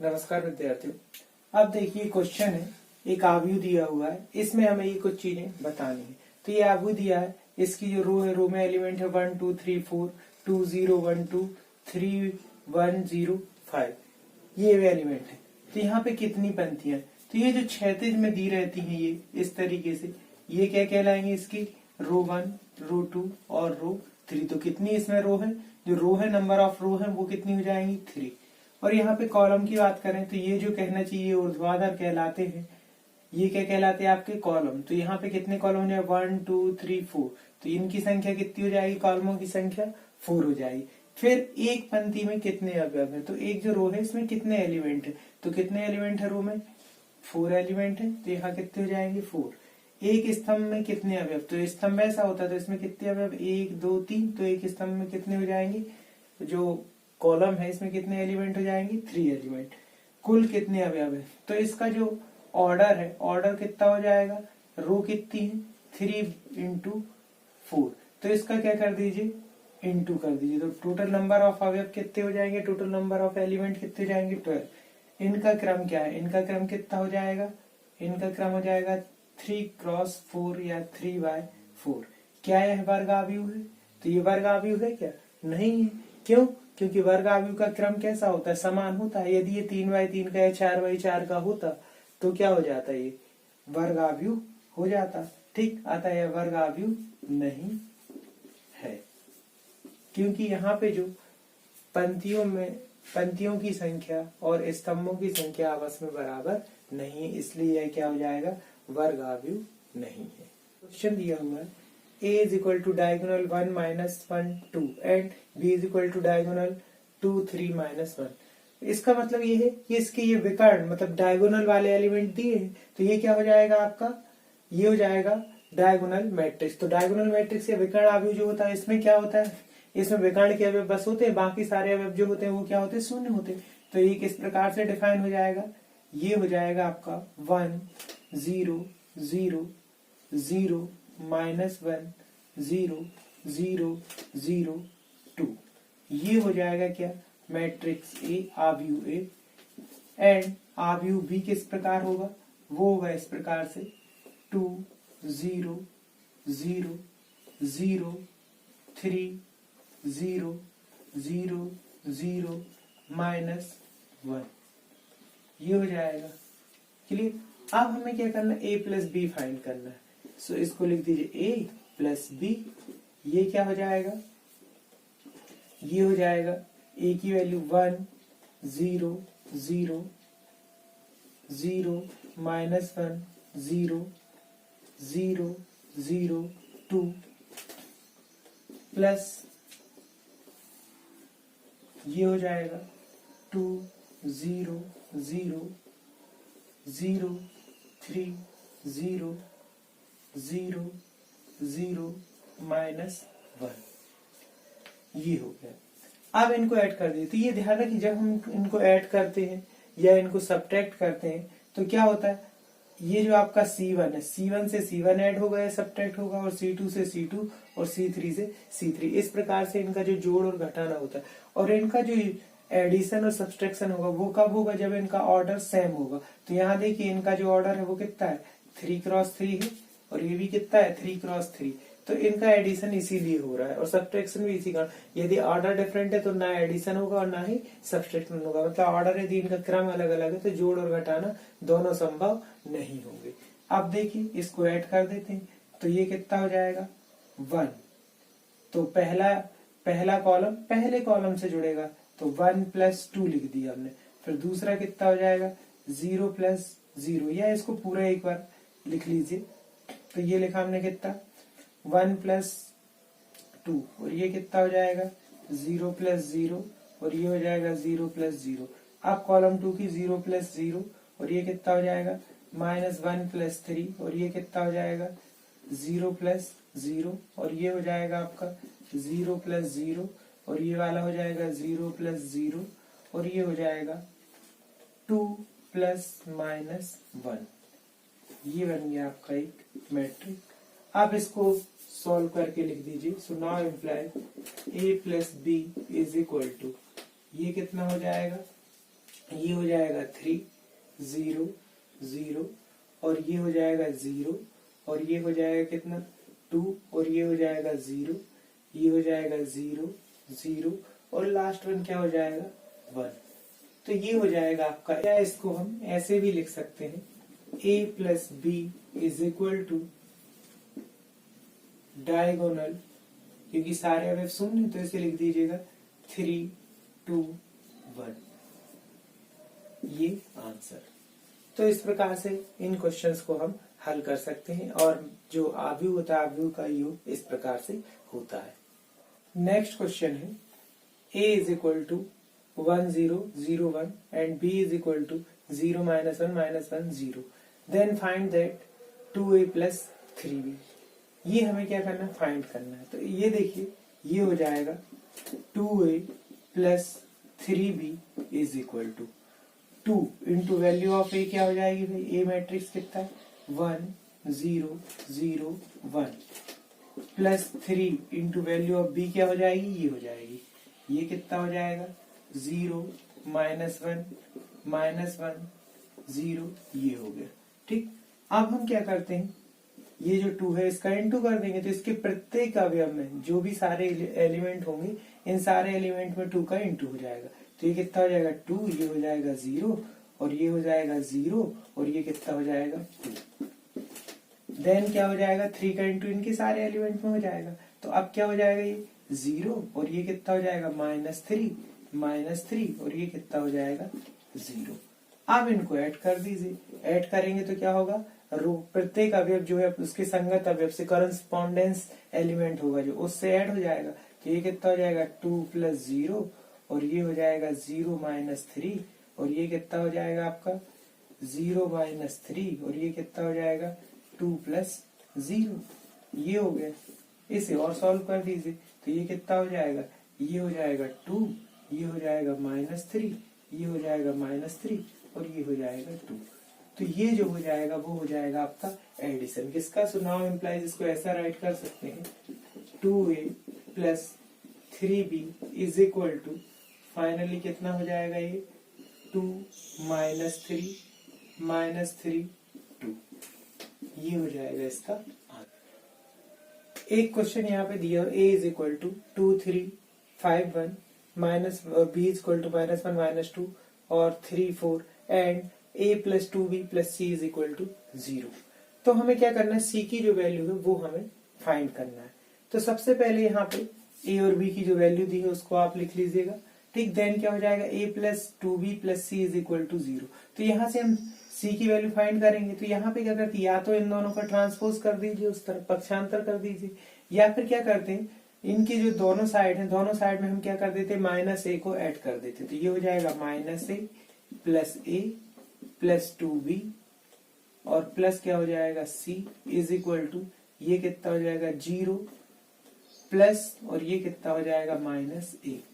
नमस्कार विद्यार्थियों। अब देखिए क्वेश्चन है, एक आव्यूह दिया हुआ है, इसमें हमें ये कुछ चीजें बतानी है। तो ये आव्यूह दिया है, इसकी जो रो है, रो में एलिमेंट है 1 2 3 4 2 0 1 2 3 1 0 5, ये एलिमेंट है। तो यहाँ पे कितनी पंक्तियां, तो ये जो क्षैतिज में दी रहती है ये इस तरीके से, ये क्या कहलाएंगे, इसकी रो 1 रो 2 और रो 3। तो कितनी इसमें रो है, जो रो है, नंबर ऑफ रो है, वो कितनी हो जाएंगी 3। और यहाँ पे कॉलम की बात करें तो ये जो कहना चाहिए ऊर्ध्वाधर कहलाते हैं, ये क्या कहलाते हैं आपके कॉलम। तो यहाँ पे कितने कॉलम हो जाए 1 2 3 4, तो इनकी संख्या कितनी हो जाएगी, कॉलमों की संख्या 4 हो जाएगी। फिर एक पंक्ति में कितने अवयव है, तो एक जो रो है इसमें कितने एलिमेंट है, तो कितने एलिमेंट है रो में 4 एलिमेंट है, तो यहाँ कितने हो जाएंगे 4। एक स्तंभ में कितने अवयव, तो स्तंभ ऐसा होता है तो इसमें कितने अवयव 1 2 3, तो एक स्तंभ में कितने हो जाएंगे, जो कॉलम है इसमें कितने एलिमेंट हो जाएंगे 3 एलिमेंट। कुल कितने अवयव है, तो इसका जो ऑर्डर है, ऑर्डर कितना हो जाएगा, रो कितनी है 3 × 4, तो इसका क्या कर दीजिए इंटू कर दीजिए। तो टोटल नंबर ऑफ अवयव कितने हो जाएंगे, टोटल नंबर ऑफ एलिमेंट कितने हो जाएंगे 12। इनका क्रम क्या है, इनका क्रम कितना हो जाएगा, इनका क्रम हो जाएगा 3 × 4 या 3/4। क्या यह वर्ग आव्यूह है, तो ये वर्ग आव्यूह है क्या, नहीं है। क्यों, क्योंकि वर्ग आव्यूह का क्रम कैसा होता है, समान होता है। यदि ये 3/3 का या 4/4 का होता तो क्या हो जाता, ये वर्ग आव्यूह हो जाता। ठीक, अतः यह वर्ग आव्यूह नहीं है, क्योंकि यहाँ पे जो पंक्तियों की संख्या और स्तंभों की संख्या आपस में बराबर नहीं है, इसलिए यह क्या हो जाएगा, वर्ग आव्यूह नहीं है। क्वेश्चन दिया हुआ है A is equal to diagonal 1 minus 1 2 and B is equal to diagonal 2 3 minus 1। इसका मतलब ये है कि इसके ये विकर्ण मतलब डायगोनल वाले एलिमेंट दिए हैं, तो ये क्या हो जाएगा आपका, ये हो जाएगा डायगोनल मैट्रिक्स। तो डायगोनल मैट्रिक्स या विकर्ण आव्यूह जो होता है, इसमें क्या होता है, इसमें विकर्ण के अवयव बस होते हैं, बाकी सारे अवयव जो होते हैं वो क्या होते हैं, शून्य होते हैं। तो ये किस प्रकार से डिफाइन हो जाएगा, ये हो जाएगा आपका 1 0 0 0 -1 0 0 0 2, ये हो जाएगा क्या, मैट्रिक्स ए आव्यूह ए। एंड आव्यूह बी किस प्रकार होगा, वो होगा इस प्रकार से 2 0 0 0 3 0 0 0 -1, ये हो जाएगा। क्लियर। अब हमें क्या करना है, a प्लस बी फाइंड करना है। सो इसको लिख दीजिए a प्लस बी, ये क्या हो जाएगा, ये हो जाएगा a की वैल्यू 1 0 0 0 -1 0 0 0 2 प्लस ये हो जाएगा 2 0 0 0 3 0 0 0 -1, ये हो गया। अब इनको ऐड कर दिए, तो ये ध्यान रखिए जब हम इनको ऐड करते हैं या इनको सब्ट्रैक्ट करते हैं तो क्या होता है, ये जो आपका C1 है, C1 से C1 ऐड होगा या सब्ट्रैक्ट होगा, और C2 से C2 और C3 से C3, इस प्रकार से इनका जो जोड़ और घटाना होता है। और इनका जो एडिशन और सब्सट्रैक्शन होगा वो कब होगा, जब इनका ऑर्डर सेम होगा। तो यहाँ देखिए इनका जो ऑर्डर है वो कितना है 3 × 3 है, और ये भी कितना है 3 × 3, तो इनका एडिशन इसीलिए हो रहा है और सब्सट्रैक्शन भी इसी का। यदि ऑर्डर डिफरेंट है तो ना एडिशन होगा और ना ही सब्सट्रैक्शन होगा, मतलब ऑर्डर यदि इनका क्रम अलग अलग है तो जोड़ और घटाना दोनों संभव नहीं होंगे। अब देखिए इसको ऐड कर देते हैं, तो ये कितना हो जाएगा 1, तो पहला कॉलम पहले कॉलम से जुड़ेगा, तो 1 + 2 लिख दिया हमने। फिर दूसरा कितना हो जाएगा 0 + 0, या इसको पूरा एक बार लिख लीजिए, तो ये लिखा हमने कितना 1 + 2, और ये कितना हो जाएगा 0 + 0, और ये हो जाएगा 0 + 0। अब कॉलम 2 की 0 + 0, और ये कितना हो जाएगा -1 + 3, और ये कितना हो जाएगा 0 + 0, और ये हो जाएगा आपका 0 + 0, और ये वाला हो जाएगा 0 + 0, और ये हो जाएगा 2 ± 1, ये बन गया आपका एक मैट्रिक्स। आप इसको सॉल्व करके लिख दीजिए। So now imply a + b = ये कितना हो जाएगा, ये हो जाएगा 3 0 0 और ये हो जाएगा 0 और ये हो जाएगा कितना 2 और ये हो जाएगा 0, ये हो जाएगा 0 0 और लास्ट वन क्या हो जाएगा 1। तो ये हो जाएगा आपका, या इसको हम ऐसे भी लिख सकते हैं a plus B is equal to diagonal, क्योंकि सारे अवयव शून्य तो इसे लिख दीजिएगा 3 2 1, ये आंसर। तो इस प्रकार से इन क्वेश्चंस को हम हल कर सकते हैं और जो आव्यूह होता है आव्यूह का योग इस प्रकार से होता है। नेक्स्ट क्वेश्चन है a is equal to 1 0 0 1 and b is equal to 0 -1 -1 0, then find that 2a plus 3b। ये हमें क्या करना है, फाइंड करना है। तो ये देखिए ये हो जाएगा 2a plus 3b is equal to 2 into value of a क्या हो जाएगी भाई, a मैट्रिक्स कितना है 1 0 0 1 plus 3 into value of b क्या हो जाएगी, ये हो जाएगी, ये कितना हो जाएगा 0 -1 -1 0, ये हो गया। ठीक, अब हम क्या करते हैं, ये जो 2 है इसका इंटू कर देंगे तो इसके प्रत्येक अवयव में जो भी सारे एलिमेंट होंगे इन सारे एलिमेंट में 2 का इंटू हो जाएगा। तो ये कितना हो जाएगा 2, ये हो जाएगा 0 और ये हो जाएगा 0 और ये कितना हो जाएगा 2। देन क्या हो जाएगा 3 का इंटू इनके सारे एलिमेंट में हो जाएगा। तो अब क्या हो जाएगा ये 0 और ये कितना हो जाएगा -3 और ये कितना हो जाएगा 0। अब इनको ऐड कर दीजिए, ऐड करेंगे तो क्या होगा, प्रत्येक अवयव जो है उसके संगत अवयव से करस्पॉन्डेंस एलिमेंट होगा जो उससे ऐड हो जाएगा। तो ये कितना हो जाएगा 2 प्लस 0 और ये हो जाएगा 0 -3 और ये कितना हो जाएगा आपका 0 -3 और ये कितना हो जाएगा 2 प्लस 0, ये हो गया। इसे और सॉल्व कर दीजिए तो ये कितना हो जाएगा, ये हो जाएगा 2, ये हो जाएगा -3, ये हो जाएगा -3 और ये हो जाएगा 2। तो ये जो हो जाएगा वो हो जाएगा आपका एडिशन किसका, सो नाउ इम्प्लाइज इसको ऐसा राइट कर सकते हैं 2a plus 3b is equal to, finally कितना हो जाएगा ये 2 -3 2, ये हो जाएगा इसका आंसर। एक क्वेश्चन यहाँ पे दिया a is equal to 2 3 5 1 minus b is equal to -1 -2 और 3 4 and a plus 2b plus c is equal to 0। तो हमें क्या करना है, c की जो वैल्यू है वो हमें फाइंड करना है। तो सबसे पहले यहाँ पे a और b की जो वैल्यू दी है उसको आप लिख लीजिएगा। ठीक, देन क्या हो जाएगा a plus 2b plus c is equal to 0। तो यहाँ से हम c की वैल्यू फाइंड करेंगे तो यहाँ पे क्या करते हैं, या तो इन दोनों का ट्रांसपोज कर दीजिए, उस तरफ पक्षांतर कर दीजिए, या फिर क्या करते हैं इनकी जो दोनों साइड है दोनों साइड में हम क्या कर देते हैं -a को ऐड कर देते। तो ये हो जाएगा -a plus a plus 2b और प्लस क्या हो जाएगा c इज इक्वल टू, ये कितना हो जाएगा 0 प्लस और ये कितना हो जाएगा -a,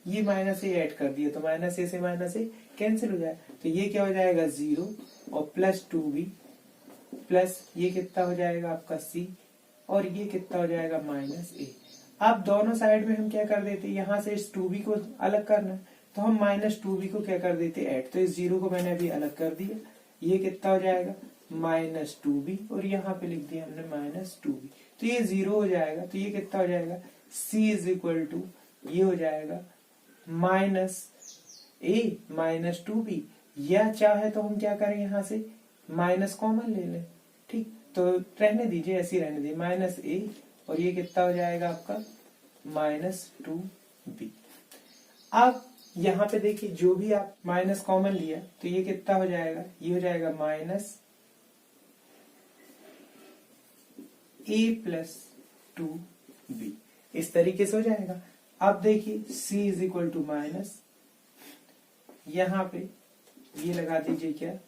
ये -a ऐड कर दिया तो -a से -a कैंसिल हो जाएगा। तो ये क्या हो जाएगा 0 और प्लस 2b प्लस ये कितना हो जाएगा आपका c और ये कितना हो जाएगा -a। अब दोनों साइड में हम क्या कर देते, यहाँ से इस 2b को अलग करना है तो हम -2b को क्या कर देते ऐड, तो इस 0 को मैंने अभी अलग कर दिया, ये कितना हो जाएगा -2b और यहाँ पे लिख दिया हमने -2b, तो ये 0 हो जाएगा। तो ये कितना हो जाएगा c इज इक्वल टू, ये हो जाएगा -a -2b, या चाहे तो हम क्या करें यहाँ से माइनस कॉमन ले लें। ठीक, तो रहने दीजिए, ऐसे ही रहने दीजिए -a और ये कितना हो जाएगा आपका -2b। अब यहाँ पे देखिए जो भी आप माइनस कॉमन लिया तो ये कितना हो जाएगा, ये हो जाएगा -a प्लस 2b, इस तरीके से हो जाएगा। अब देखिए c is equal to minus, यहाँ पे ये लगा दीजिए क्या,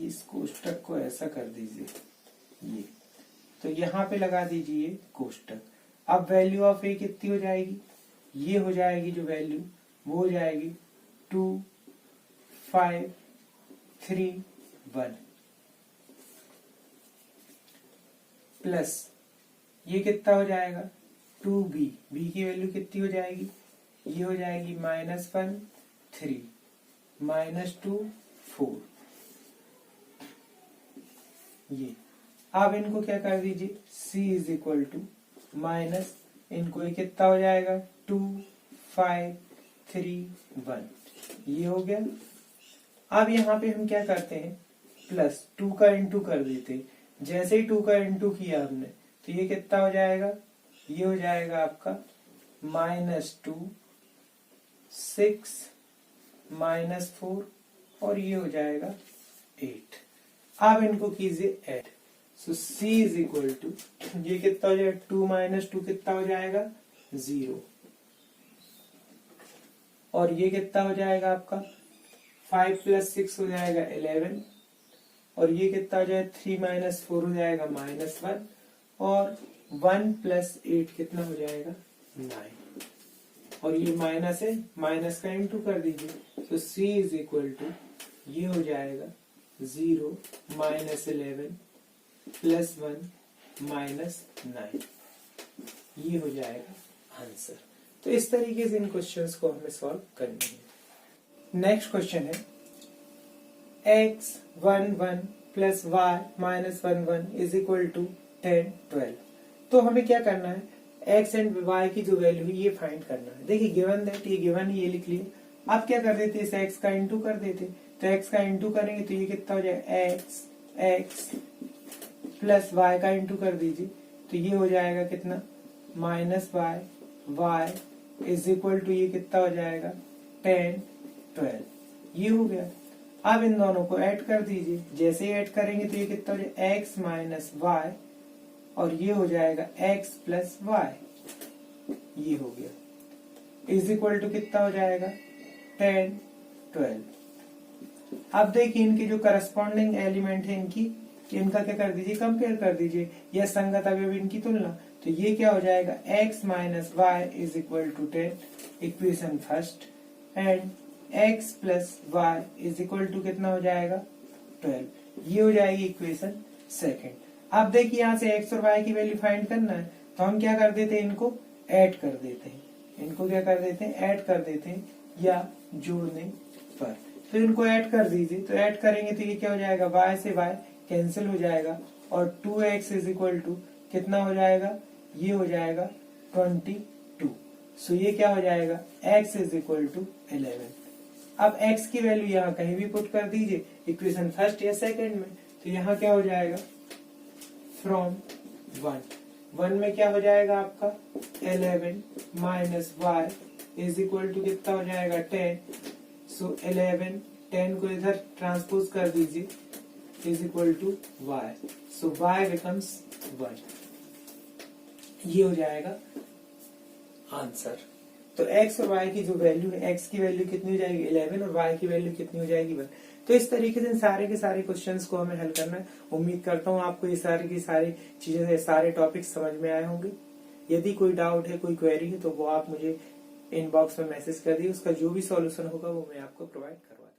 इस कोष्टक को ऐसा कर दीजिए ये, तो यहाँ पे लगा दीजिए कोष्टक। अब वैल्यू ऑफ a कितनी हो जाएगी, ये हो जाएगी जो वैल्यू वो हो जाएगी 2 5 3 1 प्लस ये कितना हो जाएगा 2b, b की वैल्यू कितनी हो जाएगी, ये हो जाएगी -1 3 -2 4। ये अब इनको क्या कर दीजिए, c is equal to minus, इनको ये कितना हो जाएगा 2 5 3 1, ये हो गया। अब यहाँ पे हम क्या करते हैं, प्लस 2 का इंटू कर देते हैं। जैसे ही 2 का इंटू किया हमने तो ये कितना हो जाएगा, ये हो जाएगा आपका -2 6 -4 और ये हो जाएगा 8। अब इनको कीजिए add. So c is equal to, ये कितना हो जाएगा 2 - 2 कितना हो जाएगा 0, और ये कितना हो जाएगा आपका 5 + 6 हो जाएगा 11, और ये कितना हो जाएगा 3 - 4 हो जाएगा -1, और 1 + 8 कितना हो जाएगा 9, और ये माइनस है, माइनस का इंटू कर दीजिए। तो c इज इक्वल टू, ये हो जाएगा 0 - 11 + 1 - 9, ये हो जाएगा आंसर। तो इस तरीके से इन क्वेश्चंस को हमें सॉल्व करनी है। नेक्स्ट क्वेश्चन है x 1 1 + y -1 1 is equal to 10 12। तो हमें क्या करना है, x एंड y की जो वैल्यू है ये फाइंड करना है। देखिए गिवन दैट, ये गिवन है, ये लिख लिए। आप क्या कर देते, इस x का इंटू कर देते। तो x का इंटू करेंगे तो ये कितना हो जाएगा x प्लस y का इंटू कर दीजिए, तो ये हो जाएगा कितना -y इज इक्वल टू, ये कितना हो जाएगा 10 12, ये हो गया। अब इन दोनों को ऐड कर दीजिए। जैसे ही ऐड करेंगे तो ये कितना हो जाएगा x - y, और ये हो जाएगा x + y, ये हो गया इज इक्वल टू कितना हो जाएगा 10 12। अब देखिए इनके जो करस्पॉन्डिंग एलिमेंट है इनका क्या कर दीजिए, कंपेयर कर दीजिए, या संगत अवयव इनकी तुलना। तो ये क्या हो जाएगा x - y is equal to 10, equation first, and x + y is equal to कितना हो जाएगा 12, ये हो जाएगी इक्वेशन सेकंड। अब देखिए यहाँ से x और y की वैल्यू फाइंड करना है, तो हम क्या कर देते हैं, इनको ऐड कर देते हैं। इनको क्या कर देते हैं, ऐड कर देते हैं, या जोड़ने पर। तो इनको ऐड कर दीजिए। तो ऐड करेंगे तो ये क्या हो जाएगा, y से y कैंसिल हो जाएगा, और 2x इज इक्वल टू कितना हो जाएगा, ये हो जाएगा 22। सो ये क्या हो जाएगा, x इज इक्वल टू 11। अब x की वैल्यू यहाँ कहीं भी पुट कर दीजिए, इक्वेशन फर्स्ट या सेकंड में। तो यहाँ क्या हो जाएगा, फ्रॉम 1 में क्या हो जाएगा आपका 11 - y इज इक्वल टू कितना हो जाएगा 10। सो 11 10 को इधर ट्रांसपोज कर दीजिए, is equal to y। So y becomes 1, ये हो जाएगा आंसर। तो x और y की जो वैल्यू है, x की वैल्यू कितनी हो जाएगी 11 और y की वैल्यू कितनी हो जाएगी 1। तो इस तरीके से सारे के सारे क्वेश्चंस को हमें हल करना है। उम्मीद करता हूँ आपको ये सारी की सारी चीजें, सारे टॉपिक्स समझ में आए होंगे। यदि कोई डाउट है, कोई क्वेरी है, तो वो आप मुझे इनबॉक्स में मैसेज कर दिए, उसका जो भी सॉल्यूशन होगा वो मैं आपको प्रोवाइड करवा